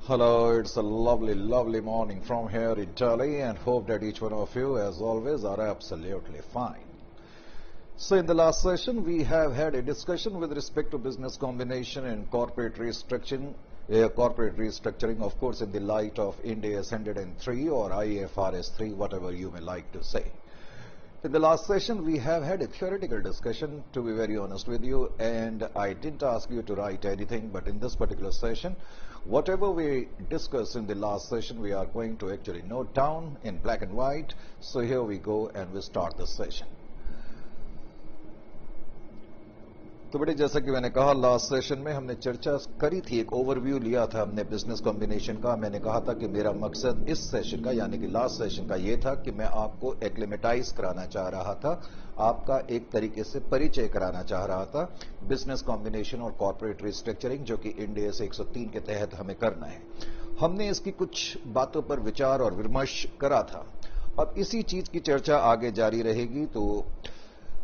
Hello, it's a lovely, lovely morning from here in Delhi and hope that each one of you, as always, are absolutely fine. So in the last session, we have had a discussion with respect to business combination and corporate restructuring, of course, in the light of Ind AS 103 or IFRS 3, whatever you may like to say. In the last session, we have had a theoretical discussion, to be very honest with you, and I didn't ask you to write anything, but in this particular session, whatever we discussed in the last session, we are going to actually note down in black and white. So here we go and we start the session. तो बेटे, जैसा कि मैंने कहा, last session में हमने चर्चा करी थी, एक ओवरव्यू लिया था हमने बिजनेस कॉम्बिनेशन का। मैंने कहा था कि मेरा मकसद इस सेशन का, यानी कि लास्ट सेशन का, ये था कि मैं आपको एक्लिमेटाइज कराना चाह रहा था, आपका एक तरीके से परिचय कराना चाह रहा था बिजनेस कॉम्बिनेशन और कॉर्पोरेट रिस्ट्रक्चरिंग, जो कि इंड AS 103 के तहत हमें करना है। हमने इसकी कुछ बातों पर विचार और विमर्श करा था। अब इसी चीज की चर्चा आगे जारी रहेगी। तो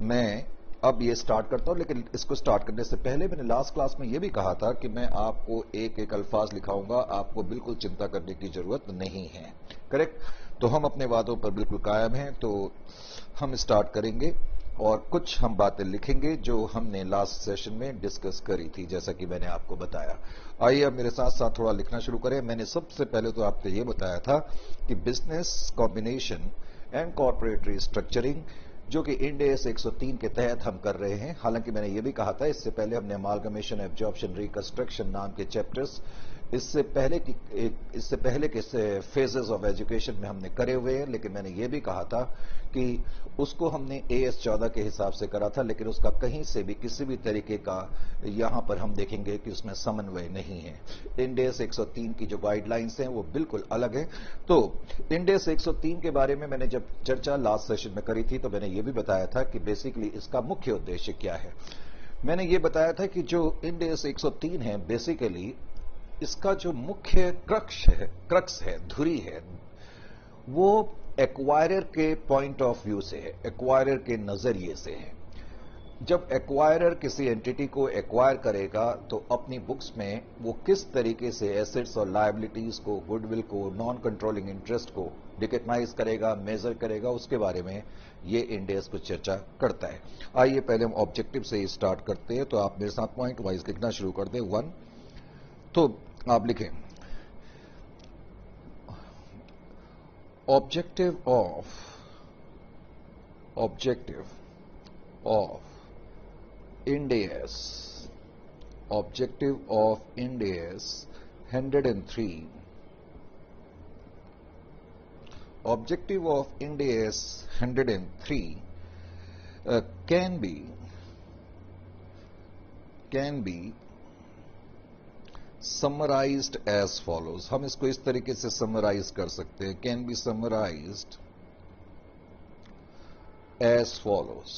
मैं अब ये स्टार्ट करता हूं, लेकिन इसको स्टार्ट करने से पहले मैंने लास्ट क्लास में ये भी कहा था कि मैं आपको एक एक अल्फाज लिखाऊंगा, आपको बिल्कुल चिंता करने की जरूरत नहीं है। करेक्ट? तो हम अपने वादों पर बिल्कुल कायम हैं। तो हम स्टार्ट करेंगे और कुछ हम बातें लिखेंगे जो हमने लास्ट सेशन में डिस्कस करी थी, जैसा कि मैंने आपको बताया। आइए अब मेरे साथ साथ थोड़ा लिखना शुरू करें। मैंने सबसे पहले तो आपको ये बताया था कि business combination and corporate restructuring, जो कि इंड AS 103 के तहत हम कर रहे हैं। हालांकि मैंने ये भी कहा था, इससे पहले हमने अमालगमेशन, एब्जॉर्प्शन, रिकंस्ट्रक्शन नाम के चैप्टर्स इससे पहले के फेजेस ऑफ एजुकेशन में हमने करे हुए हैं। लेकिन मैंने ये भी कहा था कि उसको हमने AS 14 के हिसाब से करा था, लेकिन उसका कहीं से भी किसी भी तरीके का यहां पर हम देखेंगे कि उसमें समन्वय नहीं है। इंड AS 103 की जो गाइडलाइंस हैं वो बिल्कुल अलग है। तो इंड AS 103 के बारे में मैंने जब चर्चा लास्ट सेशन में करी थी, तो मैंने ये भी बताया था कि बेसिकली इसका मुख्य उद्देश्य क्या है। मैंने ये बताया था कि जो इंड AS 103 है, बेसिकली इसका जो मुख्य क्रक्स है, धुरी है, वो एक्वायरर के पॉइंट ऑफ व्यू से है, एक्वायरर के नजरिए से है। जब एक्वायरर किसी एंटिटी को एक्वायर करेगा तो अपनी बुक्स में वो किस तरीके से एसेट्स और लायबिलिटीज को, गुडविल को, नॉन कंट्रोलिंग इंटरेस्ट को रिकग्नाइज करेगा, मेजर करेगा, उसके बारे में ये इंड AS कुछ चर्चा करता है। आइए पहले हम ऑब्जेक्टिव से ही स्टार्ट करते हैं। तो आप मेरे साथ पॉइंट वाइज लिखना शुरू कर दें। 1, तो आप लिखें objective of Ind AS, objective of Ind AS 103, objective of Ind AS 103 can be summarized as follows। हम इसको इस तरीके से समराइज कर सकते हैं, can be summarised as follows।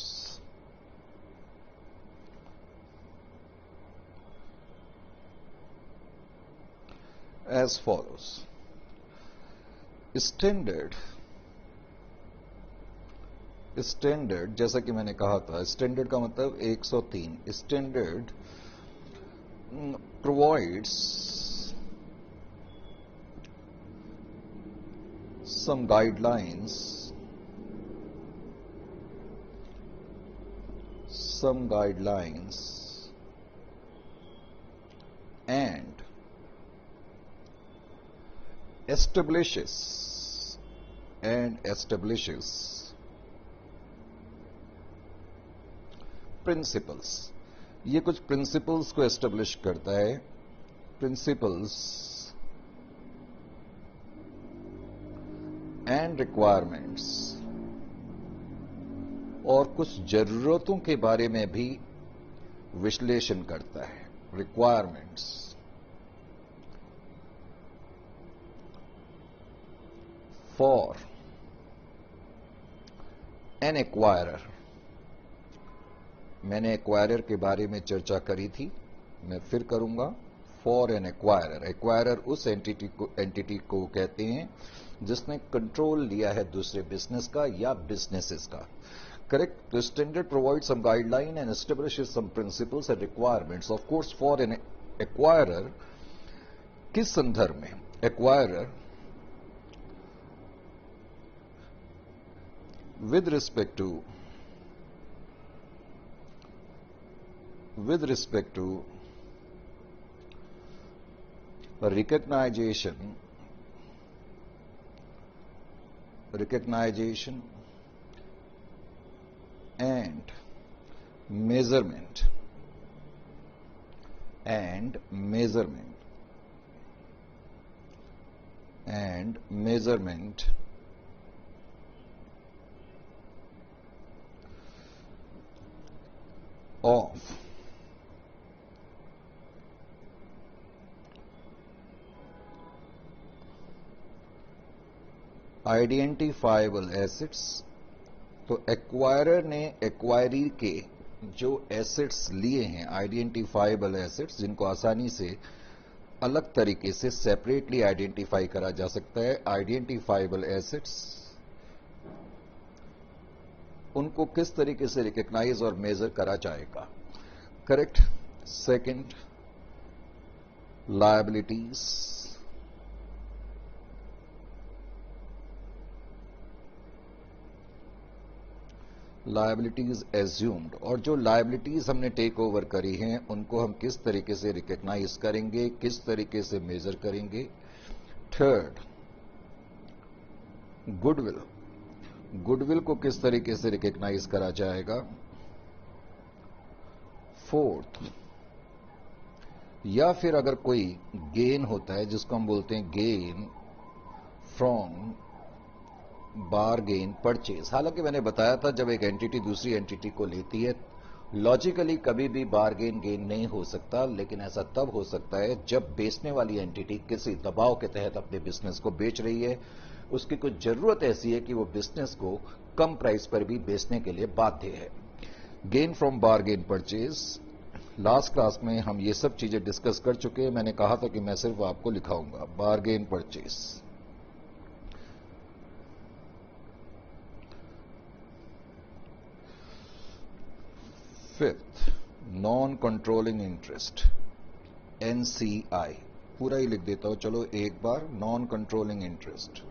as follows, standard जैसा कि मैंने कहा था, स्टैंडर्ड का मतलब 103। Standard provides some guidelines and establishes principles। ये कुछ प्रिंसिपल्स को एस्टेब्लिश करता है, प्रिंसिपल्स एंड रिक्वायरमेंट्स, और कुछ जरूरतों के बारे में भी विश्लेषण करता है। Requirements for an acquirer. मैंने एक्वायरर के बारे में चर्चा करी थी, मैं फिर करूंगा। फॉर एन एक्वायरर, एक्वायरर उस एंटिटी को कहते हैं जिसने कंट्रोल लिया है दूसरे बिजनेस का या बिजनेसेस का। करेक्ट? तो standard provide some guideline and establishes some principles and requirements. Of course for an acquirer किस संदर्भ में acquirer with respect to recognition and measurement of identifiable assets। तो एक्वायरर ने एक्वायरी के जो एसेट्स लिए हैं, आइडेंटिफाइबल एसेट्स, जिनको आसानी से अलग तरीके से सेपरेटली आइडेंटिफाई करा जा सकता है, आइडेंटिफाइबल एसेट्स, उनको किस तरीके से रिकॉग्नाइज और मेजर करा जाएगा। करेक्ट। सेकंड, लायबिलिटीज, एज्यूम्ड, और जो लायबिलिटीज हमने टेक ओवर करी हैं उनको हम किस तरीके से रिकॉग्नाइज करेंगे, किस तरीके से मेजर करेंगे। थर्ड, गुडविल को किस तरीके से रिकॉग्नाइज करा जाएगा। फोर्थ, या फिर अगर कोई गेन होता है जिसको हम बोलते हैं गेन फ्रॉम बारगेन परचेज। हालांकि मैंने बताया था जब एक एंटिटी दूसरी एंटिटी को लेती है, लॉजिकली कभी भी बारगेन गेन नहीं हो सकता, लेकिन ऐसा तब हो सकता है जब बेचने वाली एंटिटी किसी दबाव के तहत अपने बिजनेस को बेच रही है, उसकी कुछ जरूरत ऐसी है कि वो बिजनेस को कम प्राइस पर भी बेचने के लिए बाध्य है। Gain from bargain purchase. Last class में हम ये सब चीजें डिस्कस कर चुके हैं। मैंने कहा था कि मैं सिर्फ आपको लिखाऊंगा bargain purchase. Fifth, non controlling interest, NCI। पूरा ही लिख देता हूं, चलो एक बार। नॉन कंट्रोलिंग इंटरेस्ट,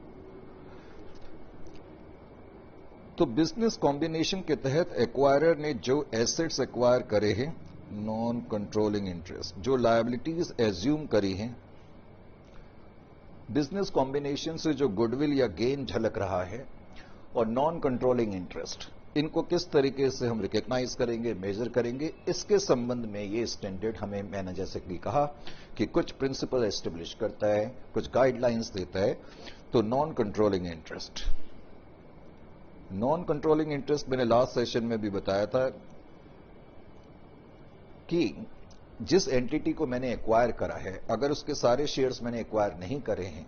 तो बिजनेस कॉम्बिनेशन के तहत एक्वायरर ने जो एसेट्स एक्वायर करे हैं, नॉन कंट्रोलिंग इंटरेस्ट, जो लायबिलिटीज एज्यूम करी हैं, बिजनेस कॉम्बिनेशन से जो गुडविल या गेन झलक रहा है, और नॉन कंट्रोलिंग इंटरेस्ट, इनको किस तरीके से हम रिकॉग्नाइज करेंगे, मेजर करेंगे, इसके संबंध में ये स्टैंडर्ड हमें, मैंने जैसे कि कहा कि कुछ प्रिंसिपल एस्टेब्लिश करता है, कुछ गाइडलाइंस देता है। तो नॉन कंट्रोलिंग इंटरेस्ट, मैंने लास्ट सेशन में भी बताया था कि जिस एंटिटी को मैंने एक्वायर करा है, अगर उसके सारे शेयर्स मैंने एक्वायर नहीं करे हैं,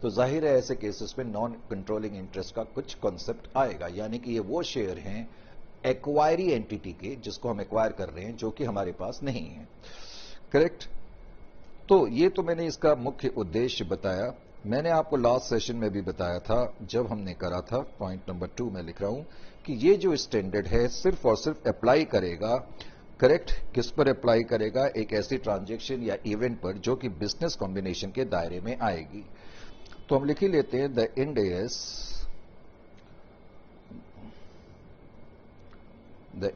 तो जाहिर है ऐसे केसेस में नॉन कंट्रोलिंग इंटरेस्ट का कुछ कॉन्सेप्ट आएगा, यानी कि ये वो शेयर हैं एक्वायरी एंटिटी के, जिसको हम एक्वायर कर रहे हैं, जो कि हमारे पास नहीं है। करेक्ट। तो ये तो मैंने इसका मुख्य उद्देश्य बताया। मैंने आपको लास्ट सेशन में भी बताया था जब हमने करा था, पॉइंट नंबर 2 में लिख रहा हूं कि ये जो स्टैंडर्ड है सिर्फ और सिर्फ अप्लाई करेगा, करेक्ट, किस पर अप्लाई करेगा, एक ऐसी ट्रांजैक्शन या इवेंट पर जो कि बिजनेस कॉम्बिनेशन के दायरे में आएगी। तो हम लिख ही लेते हैं द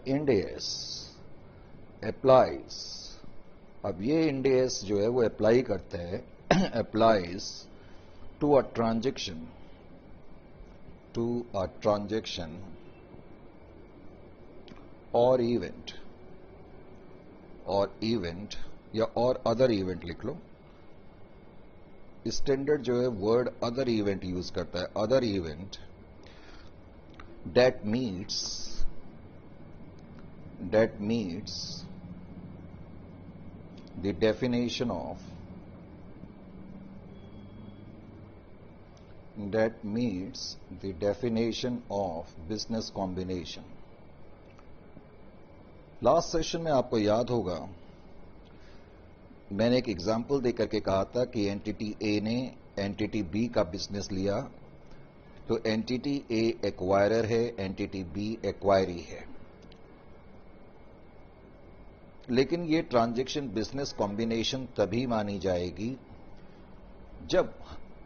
इंड एस अप्लाइज। अब ये इंड एस जो है वो अप्लाई करता है, अप्लाइज टू अ ट्रांजैक्शन और इवेंट या और अदर इवेंट लिख लो। स्टैंडर्ड जो है वर्ड अदर इवेंट यूज करता है, other event that meets the definition of business combination. Last session में आपको याद होगा मैंने एक एग्जाम्पल देकर के कहा था कि एंटिटी ए ने एंटिटी बी का बिजनेस लिया, तो एंटिटी ए एक्वायरर है, एंटिटी बी एक्वायरी है, लेकिन ये ट्रांजैक्शन बिजनेस कॉम्बिनेशन तभी मानी जाएगी जब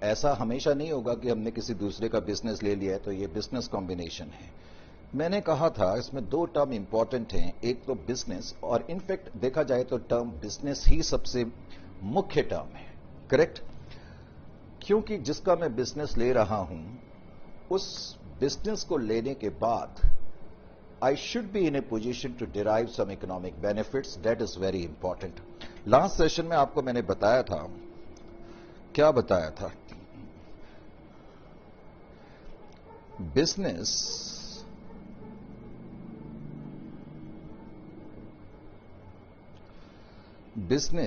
ऐसा हमेशा नहीं होगा कि हमने किसी दूसरे का बिजनेस ले लिया है तो ये बिजनेस कॉम्बिनेशन है। मैंने कहा था इसमें दो टर्म इंपॉर्टेंट हैं, एक तो बिजनेस, और इनफैक्ट देखा जाए तो टर्म बिजनेस ही सबसे मुख्य टर्म है, करेक्ट? क्योंकि जिसका मैं बिजनेस ले रहा हूं उस बिजनेस को लेने के बाद I should be in a position to derive some economic benefits, that is very important. Last session में आपको मैंने बताया था, क्या बताया था? बिजनेस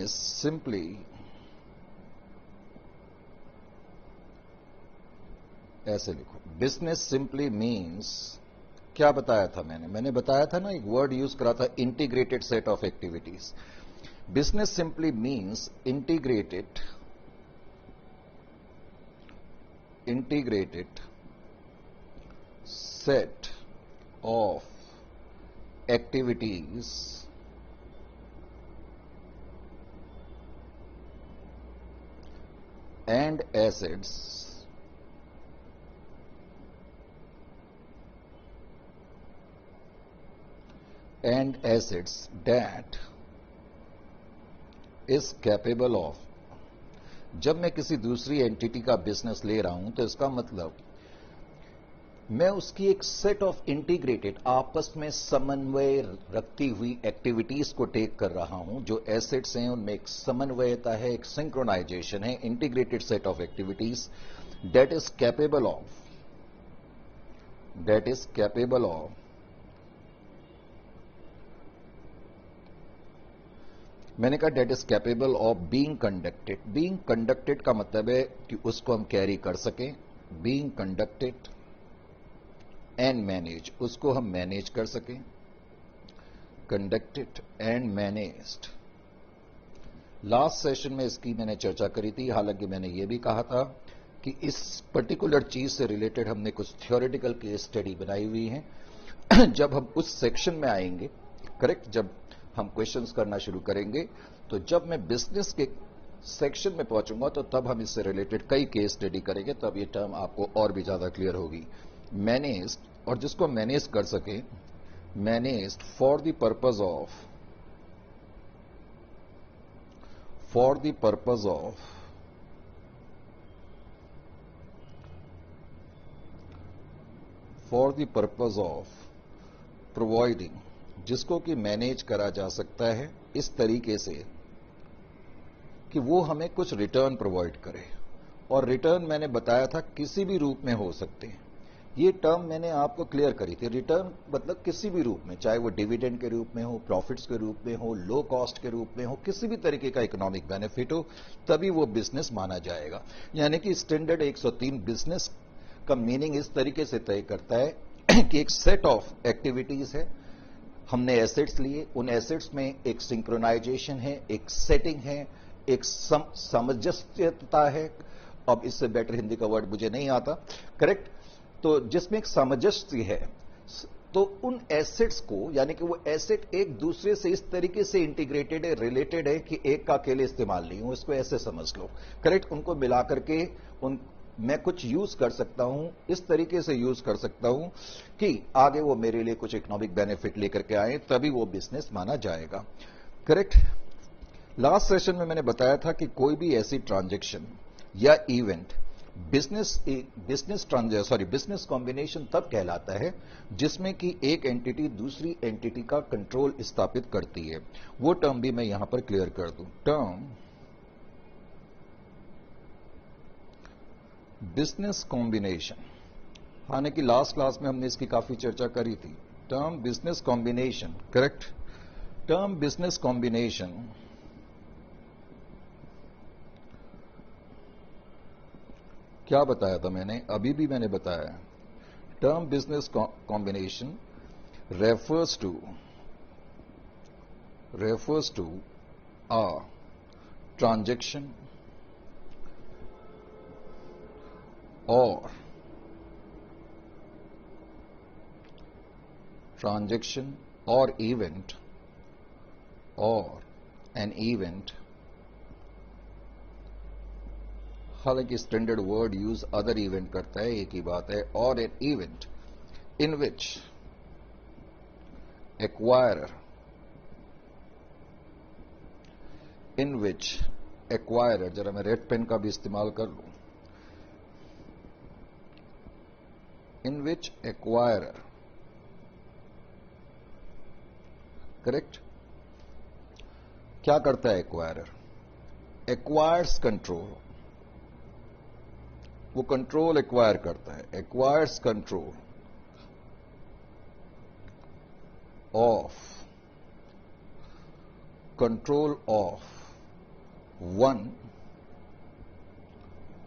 सिंपली ऐसे लिखो, बिजनेस सिंपली मीन्स, क्या बताया था मैंने बताया था ना, एक वर्ड यूज करा था, integrated set of activities. Business simply means integrated set of activities and assets that is capable of। जब मैं किसी दूसरी एंटिटी का बिजनेस ले रहा हूं तो इसका मतलब मैं उसकी एक सेट ऑफ इंटीग्रेटेड, आपस में समन्वय रखती हुई एक्टिविटीज को टेक कर रहा हूं। जो एसेट्स हैं उनमें एक समन्वयता है, एक सिंक्रोनाइजेशन है, integrated set of activities that is capable of मैंने कहा that is capable of being conducted. Being conducted का मतलब है कि उसको हम कैरी कर सकें। बीइंग कंडक्टेड एंड मैनेज, उसको हम मैनेज कर सकें। Conducted and managed. Last session में इसकी मैंने चर्चा करी थी, हालांकि मैंने यह भी कहा था कि इस पर्टिकुलर चीज से रिलेटेड हमने कुछ थ्योरेटिकल केस स्टडी बनाई हुई है। जब हम उस सेक्शन में आएंगे, करेक्ट, जब हम क्वेश्चंस करना शुरू करेंगे, तो जब मैं बिजनेस के सेक्शन में पहुंचूंगा तो तब हम इससे रिलेटेड कई केस स्टडी करेंगे, तब ये टर्म आपको और भी ज्यादा क्लियर होगी। मैनेज्ड, और जिसको मैनेज कर सके, managed for the purpose of providing, जिसको कि मैनेज करा जा सकता है इस तरीके से कि वो हमें कुछ रिटर्न प्रोवाइड करे। और रिटर्न मैंने बताया था किसी भी रूप में हो सकते हैं। ये टर्म मैंने आपको क्लियर करी थी। रिटर्न मतलब किसी भी रूप में, चाहे वो डिविडेंड के रूप में हो, प्रॉफिट्स के रूप में हो, लो कॉस्ट के रूप में हो, किसी भी तरीके का इकोनॉमिक बेनिफिट हो, तभी वो बिजनेस माना जाएगा। यानी कि स्टैंडर्ड 103 बिजनेस का मीनिंग इस तरीके से तय करता है कि एक सेट ऑफ एक्टिविटीज है, हमने एसेट्स लिए, उन एसेट्स में एक सिंक्रोनाइजेशन है, एक सेटिंग है, एक सामंजस्यता है। अब इससे बेटर हिंदी का वर्ड मुझे नहीं आता, करेक्ट? तो जिसमें एक सामंजस्य है, तो उन एसेट्स को, यानी कि वो एसेट एक दूसरे से इस तरीके से इंटीग्रेटेड है, रिलेटेड है कि एक का अकेले इस्तेमाल नहीं हो, इसको ऐसे समझ लो, करेक्ट? उनको मिलाकर के मैं कुछ यूज कर सकता हूं, इस तरीके से यूज कर सकता हूं कि आगे वो मेरे लिए कुछ इकोनॉमिक बेनिफिट लेकर के आए, तभी वो बिजनेस माना जाएगा, करेक्ट? लास्ट सेशन में मैंने बताया था कि कोई भी ऐसी ट्रांजैक्शन या इवेंट बिजनेस कॉम्बिनेशन तब कहलाता है जिसमें कि एक एंटिटी दूसरी एंटिटी का कंट्रोल स्थापित करती है। वो टर्म भी मैं यहां पर क्लियर कर दूं। टर्म बिजनेस कॉम्बिनेशन, हालांकि लास्ट क्लास में हमने इसकी काफी चर्चा करी थी। Term business combination, correct? Term business combination क्या बताया था मैंने? अभी भी मैंने बताया, term business combination refers to a transaction or event हालांकि standard word use other event करता है, एक ही बात है। और an event in which acquirer जरा मैं रेड पेन का भी इस्तेमाल कर लूं, इन विच एक्वायरर, करेक्ट। क्या करता है एक्वायरर? एक्वायर्स कंट्रोल, वो कंट्रोल एक्वायर करता है। एक्वायर्स कंट्रोल ऑफ वन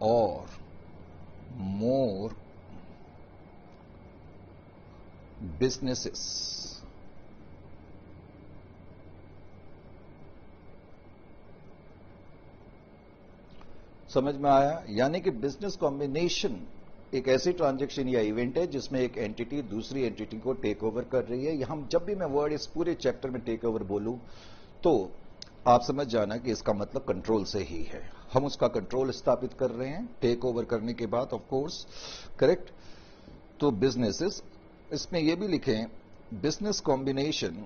और मोर बिजनेसेस। समझ में आया? यानी कि बिजनेस कॉम्बिनेशन एक ऐसी ट्रांजैक्शन या इवेंट है जिसमें एक एंटिटी दूसरी एंटिटी को टेक ओवर कर रही है। हम जब भी मैं वर्ड इस पूरे चैप्टर में टेक ओवर बोलूं तो आप समझ जाना कि इसका मतलब कंट्रोल से ही है। हम उसका कंट्रोल स्थापित कर रहे हैं टेक ओवर करने के बाद, ऑफ कोर्स, करेक्ट। तो बिजनेसेस, इसमें यह भी लिखें बिजनेस कॉम्बिनेशन,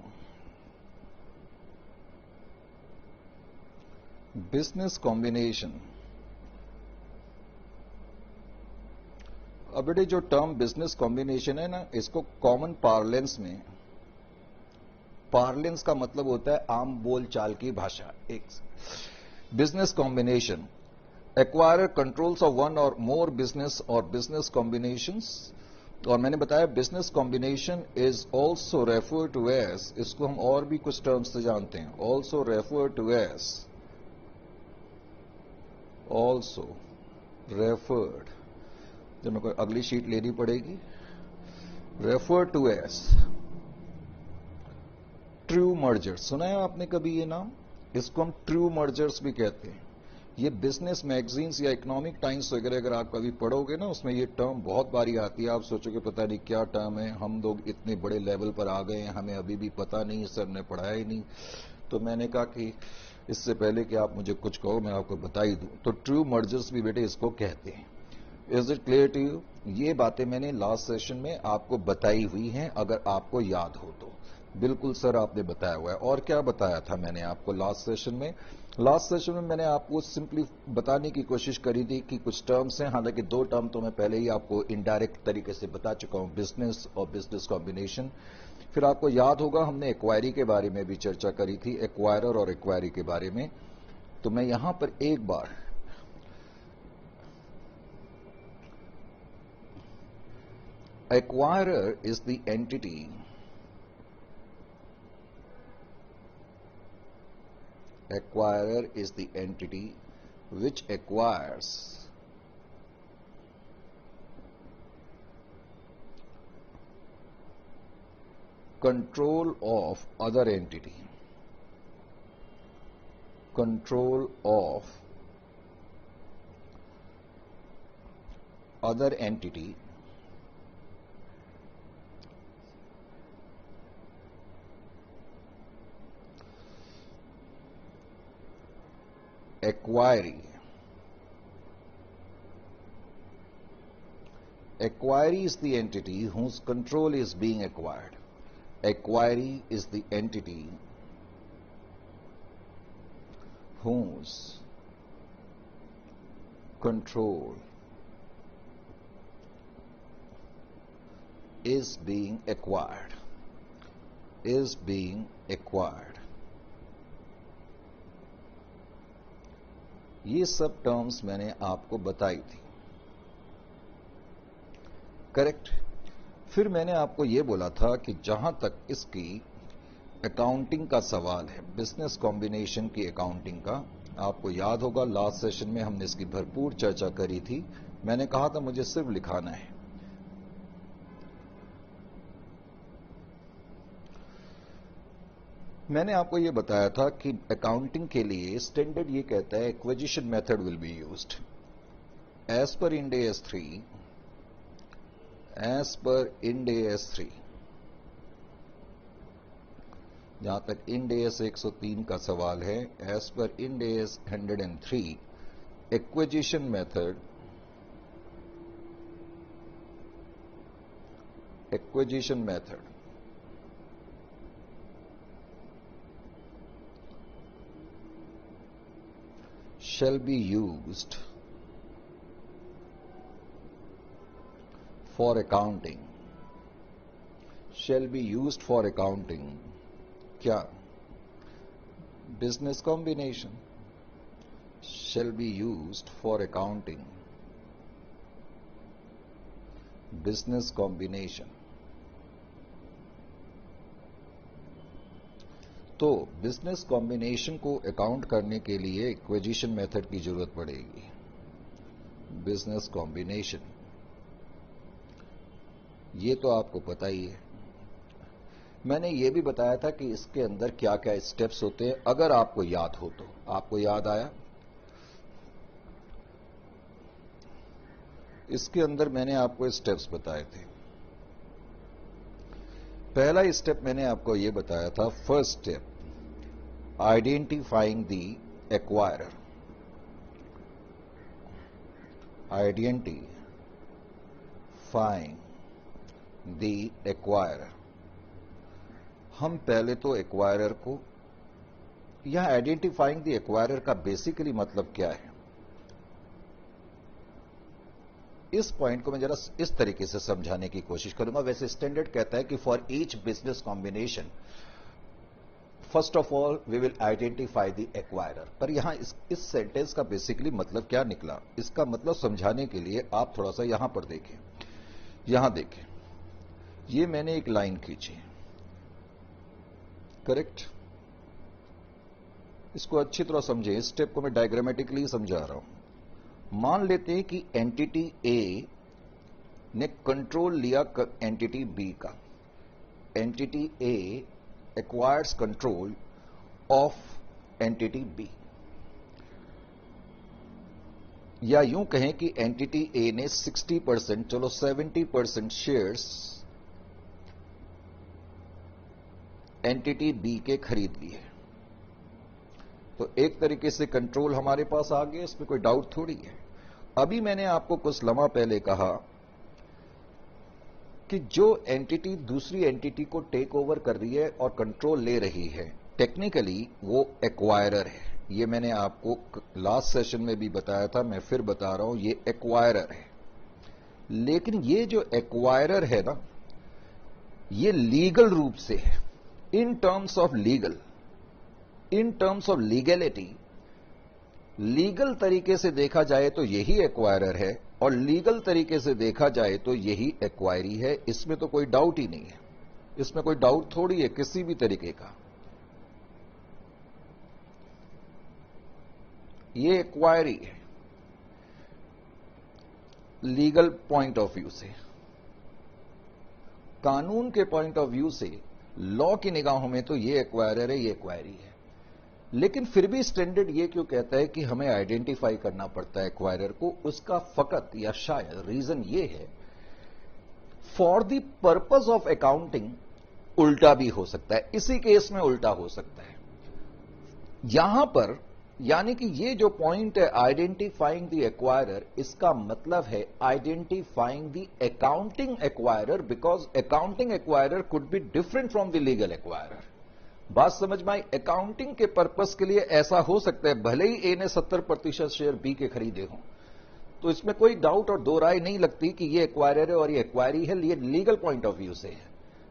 अब बेटे जो टर्म बिजनेस कॉम्बिनेशन है ना, इसको कॉमन पार्लेंस में, पार्लेंस का मतलब होता है आम बोल चाल की भाषा। एक business combination, acquirer controls of one और मोर बिजनेस और बिजनेस कॉम्बिनेशंस। और मैंने बताया business combination is also refer to as, इसको हम और भी कुछ टर्म्स से जानते हैं, also refer to as, also referred, जो मेरे को अगली शीट लेनी पड़ेगी, refer to as true mergers. सुना है आपने कभी ये नाम? इसको हम ट्रू मर्जर्स भी कहते हैं। ये बिजनेस मैगजीन्स या इकोनॉमिक टाइम्स वगैरह अगर आप कभी पढ़ोगे ना, उसमें ये टर्म बहुत बारी आती है। आप सोचोगे पता नहीं क्या टर्म है, हम लोग इतने बड़े लेवल पर आ गए हैं, हमें अभी भी पता नहीं, सर ने पढ़ाया ही नहीं। तो मैंने कहा कि इससे पहले कि आप मुझे कुछ कहो मैं आपको बता ही दूं। तो ट्रू मर्जर्स भी बेटे इसको कहते हैं। Is it clear to you? ये बातें मैंने लास्ट सेशन में आपको बताई हुई हैं, अगर आपको याद हो तो। बिल्कुल सर, आपने बताया हुआ है। और क्या बताया था मैंने आपको लास्ट सेशन में? लास्ट सेशन में मैंने आपको सिंपली बताने की कोशिश करी थी कि कुछ टर्म्स हैं, हालांकि दो टर्म तो मैं पहले ही आपको इनडायरेक्ट तरीके से बता चुका हूं, बिजनेस और बिजनेस कॉम्बिनेशन। फिर आपको याद होगा हमने एक्वायरी के बारे में भी चर्चा करी थी, एक्वायरर और एक्वायरी के बारे में। तो मैं यहां पर एक बार acquirer is the entity which acquires control of other entity, Acquiree. Acquiree is the entity whose control is being acquired. Acquiree is the entity whose control is being acquired. ये सब टर्म्स मैंने आपको बताई थी, करेक्ट। फिर मैंने आपको यह बोला था कि जहां तक इसकी अकाउंटिंग का सवाल है, बिजनेस कॉम्बिनेशन की अकाउंटिंग का, आपको याद होगा लास्ट सेशन में हमने इसकी भरपूर चर्चा करी थी। मैंने कहा था मुझे सिर्फ लिखाना है। मैंने आपको यह बताया था कि अकाउंटिंग के लिए स्टैंडर्ड ये कहता है acquisition method will be used as per Ind AS 3, जहां तक इंड AS 103 का सवाल है, as per Ind AS 103 acquisition method shall be used for accounting क्या business combination shall be used for accounting business combination। तो business combination को account करने के लिए एक्विजिशन मेथड की जरूरत पड़ेगी। बिजनेस कॉम्बिनेशन ये तो आपको पता ही है। मैंने ये भी बताया था कि इसके अंदर क्या क्या स्टेप्स होते हैं, अगर आपको याद हो तो। आपको याद आया? इसके अंदर मैंने आपको स्टेप्स बताए थे। पहला स्टेप मैंने आपको यह बताया था, first step identifying the acquirer. Identifying the acquirer. हम पहले तो एक्वायरर को, यहां आइडेंटिफाइंग द एक्वायरर का बेसिकली मतलब क्या है, इस पॉइंट को मैं जरा इस तरीके से समझाने की कोशिश करूंगा। वैसे स्टैंडर्ड कहता है कि for each business combination first of all we will identify the acquirer. पर यहां इस सेंटेंस का बेसिकली मतलब क्या निकला, इसका मतलब समझाने के लिए आप थोड़ा सा यहां पर देखें। यहां देखें, ये मैंने एक लाइन खींची, करेक्ट। इसको अच्छी तरह समझें, इस स्टेप को मैं डायग्रामेटिकली समझा रहा हूं। मान लेते हैं कि एंटिटी ए ने कंट्रोल लिया एंटिटी बी का। Entity A acquires control of entity B, या यूं कहें कि एंटिटी ए ने 60%, चलो 70% शेयर्स एंटिटी बी के खरीद लिए। तो एक तरीके से कंट्रोल हमारे पास आ गया, इसमें कोई डाउट थोड़ी है। अभी मैंने आपको कुछ लम्हा पहले कहा कि जो एंटिटी दूसरी एंटिटी को टेक ओवर कर रही है और कंट्रोल ले रही है, टेक्निकली वो एक्वायरर है। ये मैंने आपको लास्ट सेशन में भी बताया था, मैं फिर बता रहा हूं, ये एक्वायरर है। लेकिन ये जो एक्वायरर है ना, ये लीगल रूप से है, in terms of legality. Legal तरीके से देखा जाए तो यही एक्वायरर है, और लीगल तरीके से देखा जाए तो यही एक्वायरी है। इसमें तो कोई डाउट ही नहीं है, इसमें कोई डाउट थोड़ी है किसी भी तरीके का। ये एक्वायरी है लीगल पॉइंट ऑफ व्यू से। कानून के पॉइंट ऑफ व्यू से, लॉ की निगाहों में तो ये एक्वायरर है, ये एक्वायरी है। लेकिन फिर भी स्टैंडर्ड ये क्यों कहता है कि हमें आइडेंटिफाई करना पड़ता है एक्वायरर को? उसका फकत या शायद रीजन ये है, for the purpose of accounting उल्टा भी हो सकता है। इसी केस में उल्टा हो सकता है। यहां पर यानी कि ये जो पॉइंट है आइडेंटिफाइंग द एक्वायरर, इसका मतलब है identifying the accounting acquirer, because accounting acquirer could be different from the legal acquirer. बात समझ में आई? अकाउंटिंग के पर्पस के लिए ऐसा हो सकता है, भले ही ए ने 70% शेयर बी के खरीदे हों, तो इसमें कोई डाउट और दो राय नहीं लगती कि ये एक्वायरर है और ये एक्वायरी है, ये लीगल पॉइंट ऑफ व्यू से है।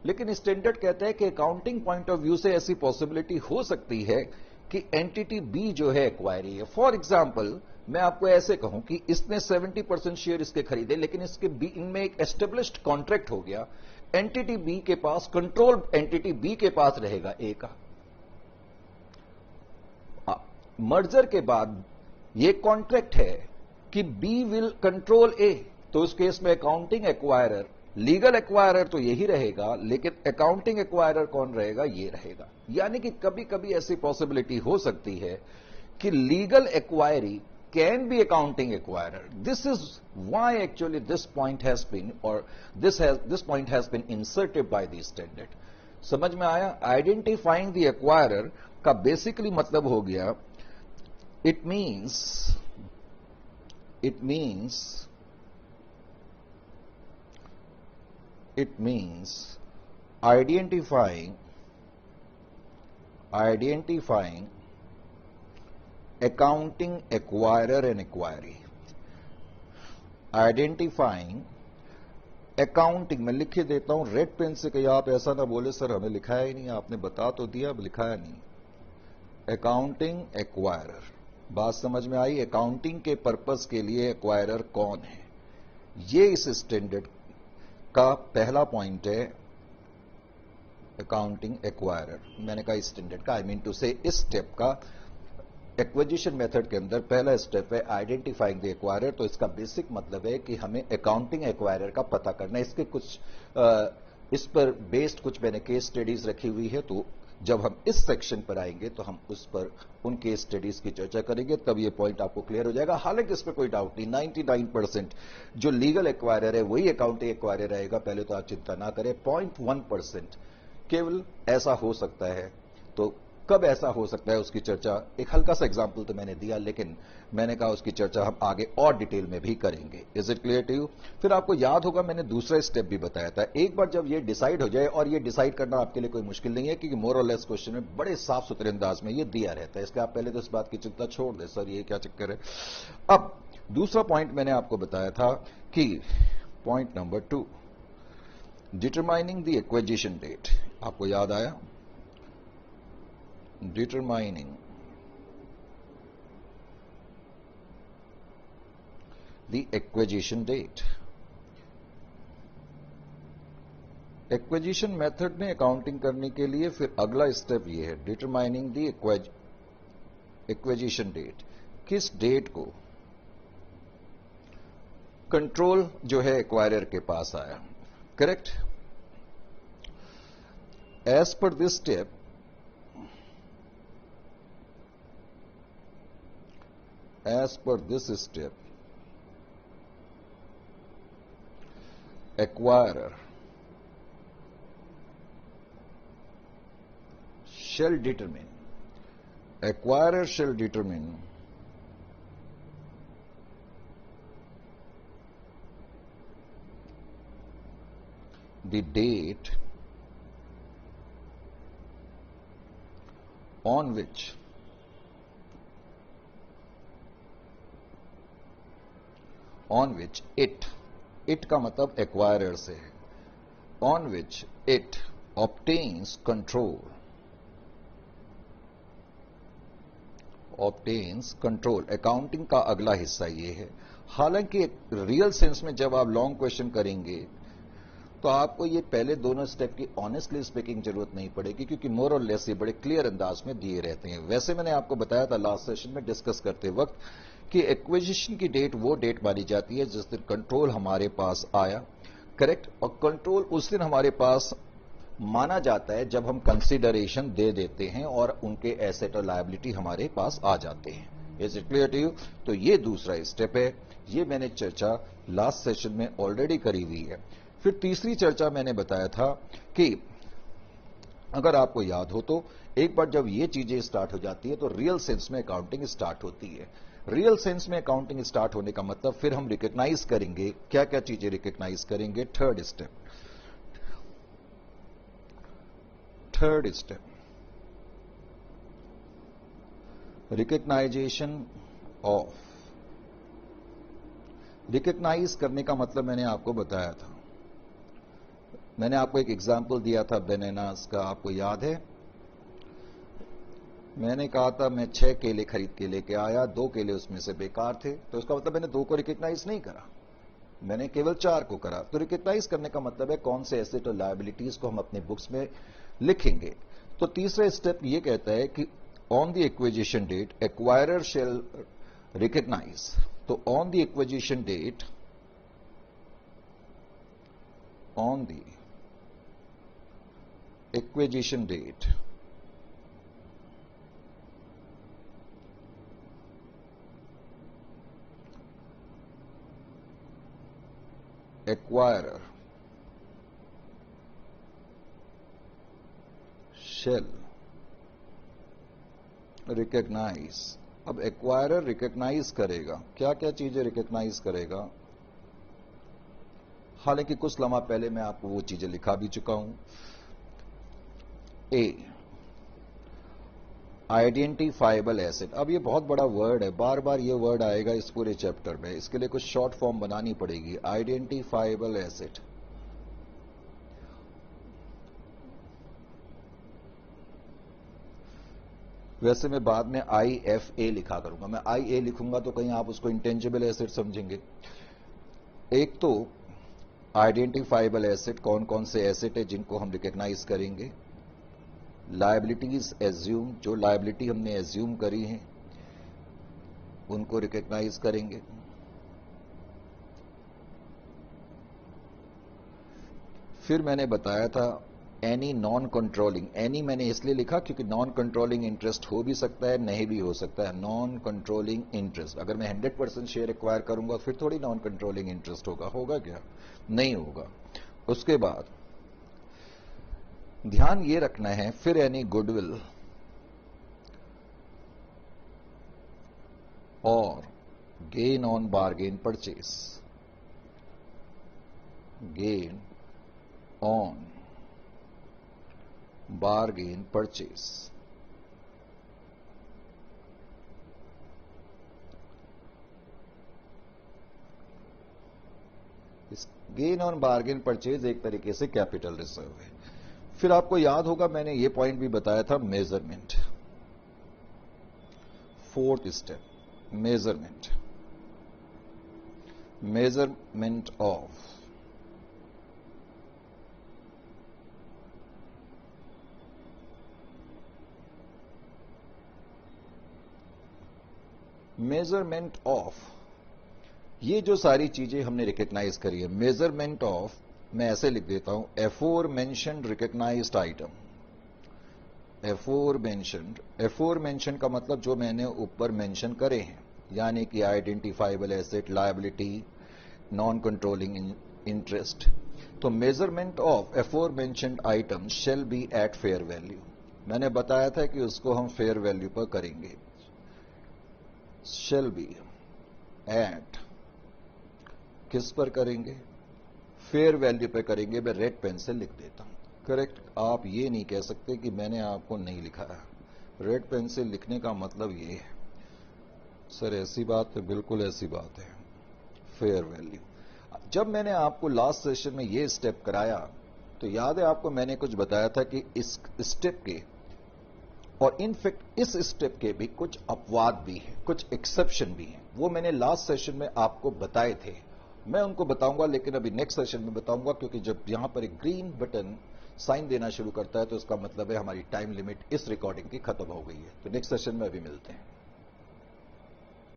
लेकिन स्टैंडर्ड कहता है कि अकाउंटिंग पॉइंट ऑफ व्यू से ऐसी पॉसिबिलिटी हो सकती है कि एंटिटी बी जो है एक्वायरी है। फॉर एग्जाम्पल, मैं आपको ऐसे कहूं कि इसने 70% शेयर इसके खरीदे, लेकिन इसके बी इनमें एक एस्टेब्लिश्ड कॉन्ट्रैक्ट हो गया, एंटिटी बी के पास, कंट्रोल एंटिटी बी के पास रहेगा ए का। मर्जर के बाद ये कॉन्ट्रैक्ट है कि बी विल कंट्रोल ए, तो उस केस में अकाउंटिंग एक्वायरर, लीगल एक्वायरर तो यही रहेगा, लेकिन अकाउंटिंग एक्वायरर कौन रहेगा? ये रहेगा। यानी कि कभी कभी ऐसी पॉसिबिलिटी हो सकती है कि legal acquiree can be accounting acquirer. This is why actually this point has been, or this point has been inserted by the standard. समझ में आया? Identifying the acquirer का basically मतलब हो गया, it means it means identifying accounting acquirer and acquiree. Identifying accounting, मैं लिख के देता हूं रेड पेन से, कहीं आप ऐसा ना बोले सर हमें लिखाया ही नहीं, आपने बता तो दिया अब लिखाया नहीं। अकाउंटिंग एक्वायरर, बात समझ में आई? अकाउंटिंग के पर्पस के लिए एक्वायरर कौन है, ये इस स्टैंडर्ड का पहला पॉइंट है। अकाउंटिंग एक्वायरर, मैंने कहा स्टैंडर्ड का, आई मीन टू से इस स्टेप का एक्विजिशन मेथड के अंदर पहला स्टेप है आइडेंटिफाइंग द एक्वायरर। तो इसका बेसिक मतलब है कि हमें अकाउंटिंग एक्वायरर का पता करना है। इसके कुछ इस पर बेस्ड कुछ मैंने केस स्टडीज रखी हुई है, तो जब हम इस सेक्शन पर आएंगे तो हम उस पर उन केस स्टडीज की चर्चा करेंगे, तब ये पॉइंट आपको क्लियर हो जाएगा। हालांकि इस पर कोई डाउट नहीं, 99% जो लीगल एक्वायरर है वही अकाउंटिंग एक्वायरर रहेगा, पहले तो आप चिंता ना करें। 0.1% केवल ऐसा हो सकता है, तो कब ऐसा हो सकता है उसकी चर्चा, एक हल्का सा एग्जांपल तो मैंने दिया, लेकिन मैंने कहा उसकी चर्चा हम आगे और डिटेल में भी करेंगे। Is it clear to you? फिर आपको याद होगा मैंने दूसरा स्टेप भी बताया था। एक बार जब ये डिसाइड हो जाए, और ये डिसाइड करना आपके लिए कोई मुश्किल नहीं है, क्योंकि मोर और लेस क्वेश्चन में बड़े साफ सुथरे अंदाज में ये दिया रहता है, इसके आप पहले तो इस बात की चिंता छोड़ दें सर ये क्या चक्कर है। अब दूसरा पॉइंट मैंने आपको बताया था कि point number 2, determining the acquisition date, आपको याद आया? Determining the acquisition date. Acquisition method में अकाउंटिंग करने के लिए फिर अगला स्टेप ये है डिटरमाइनिंग द एक्विजिशन डेट। किस डेट को कंट्रोल जो है एक्वायरर के पास आया, correct? As per this step, as per this step, acquirer shall determine the date on which it का मतलब एक्वायरर से है, on which it obtains control, accounting का अगला हिस्सा ये है। हालांकि रियल सेंस में जब आप लॉन्ग क्वेश्चन करेंगे तो आपको ये पहले दोनों स्टेप की ऑनेस्टली स्पीकिंग जरूरत नहीं पड़ेगी, क्योंकि मोर और लेस ये बड़े क्लियर अंदाज में दिए रहते हैं। वैसे मैंने आपको बताया था लास्ट सेशन में डिस्कस करते वक्त कि एक्विजिशन की डेट वो डेट मानी जाती है जिस दिन कंट्रोल हमारे पास आया, करेक्ट? और कंट्रोल उस दिन हमारे पास माना जाता है जब हम कंसीडरेशन दे देते हैं और उनके एसेट और लायबिलिटी हमारे पास आ जाते हैं। Is it clear to you? तो ये दूसरा स्टेप है, ये मैंने चर्चा लास्ट सेशन में ऑलरेडी करी हुई है। फिर तीसरी चर्चा मैंने बताया था कि अगर आपको याद हो तो एक बार जब ये चीजें स्टार्ट हो जाती है तो रियल सेंस में अकाउंटिंग स्टार्ट होती है। रियल सेंस में अकाउंटिंग स्टार्ट होने का मतलब फिर हम रिकॉग्नाइज करेंगे, क्या क्या चीजें रिकॉग्नाइज करेंगे। Third step recognition of, recognize करने का मतलब मैंने आपको बताया था, मैंने आपको एक एग्जाम्पल दिया था बनानास का, आपको याद है? मैंने कहा था मैं 6 केले खरीद के लेके आया, 2 केले उसमें से बेकार थे, तो इसका मतलब मैंने 2 को रिकॉग्नाइज नहीं करा, मैंने केवल 4 को करा। तो रिकॉग्नाइज करने का मतलब है कौन से एसेट और लायबिलिटीज को हम अपने बुक्स में लिखेंगे। तो तीसरा स्टेप ये कहता है कि on the acquisition date acquirer shall recognise. तो on the acquisition date, on the acquisition date acquirer shall recognize अब एक्वायरर रिकॉग्नाइज करेगा, क्या क्या चीजें रिकॉग्नाइज करेगा, हालांकि कुछ लम्हा पहले मैं आपको वो चीजें लिखा भी चुका हूं। ए, आइडेंटिफाइबल एसेट। अब ये बहुत बड़ा वर्ड है, बार बार ये वर्ड आएगा इस पूरे चैप्टर में, इसके लिए कुछ शॉर्ट फॉर्म बनानी पड़ेगी। आइडेंटिफाइबल एसेट, वैसे मैं बाद में IFA लिखा करूंगा, मैं IA लिखूंगा तो कहीं आप उसको इंटेंजिबल एसेट समझेंगे। एक तो आइडेंटिफाइबल एसेट, कौन कौन से एसेट है जिनको हम रिकॉग्नाइज करेंगे। लायबिलिटीज एज्यूम, जो लायबिलिटी हमने एज्यूम करी है उनको रिकॉग्नाइज करेंगे। फिर मैंने बताया था एनी नॉन कंट्रोलिंग, एनी मैंने इसलिए लिखा क्योंकि नॉन कंट्रोलिंग इंटरेस्ट हो भी सकता है, नहीं भी हो सकता है। नॉन कंट्रोलिंग इंटरेस्ट, अगर मैं 100% शेयर एक्वायर करूंगा फिर थोड़ी नॉन कंट्रोलिंग इंटरेस्ट होगा, होगा क्या, नहीं होगा। उसके बाद ध्यान ये रखना है, फिर एनी गुडविल और gain on bargain purchase, gain on bargain purchase. इस गेन ऑन बार्गेन परचेज एक तरीके से कैपिटल रिजर्व है। फिर आपको याद होगा मैंने ये पॉइंट भी बताया था, measurement, fourth step, measurement, measurement of measurement of, ये जो सारी चीजें हमने रिकॉग्नाइज करी है, मेजरमेंट ऑफ, मैं ऐसे लिख देता हूं, एफोर मेंशन्ड रिकॉग्नाइज्ड आइटम। एफोर मेंशन्ड का मतलब जो मैंने ऊपर मेंशन करे हैं, यानी कि identifiable asset, liability, non controlling interest. तो measurement of afore mentioned item shall be at fair value, मैंने बताया था कि उसको हम फेयर वैल्यू पर करेंगे। शेल बी एट, किस पर करेंगे, फेयर वैल्यू पे करेंगे। मैं रेड पेन से लिख देता हूं, करेक्ट। आप ये नहीं कह सकते कि मैंने आपको नहीं लिखा है, रेड पेन से लिखने का मतलब ये है। सर ऐसी बात है, बिल्कुल ऐसी बात है, फेयर वैल्यू। जब मैंने आपको लास्ट सेशन में ये स्टेप कराया तो याद है आपको मैंने कुछ बताया था कि इस स्टेप के, और इनफैक्ट इस स्टेप के भी कुछ अपवाद भी हैं, कुछ एक्सेप्शन भी हैं, वो मैंने लास्ट सेशन में आपको बताए थे। मैं उनको बताऊंगा लेकिन अभी नेक्स्ट सेशन में बताऊंगा, क्योंकि जब यहां पर एक ग्रीन बटन साइन देना शुरू करता है तो इसका मतलब है हमारी टाइम लिमिट इस रिकॉर्डिंग की खत्म हो गई है। तो नेक्स्ट सेशन में अभी मिलते हैं।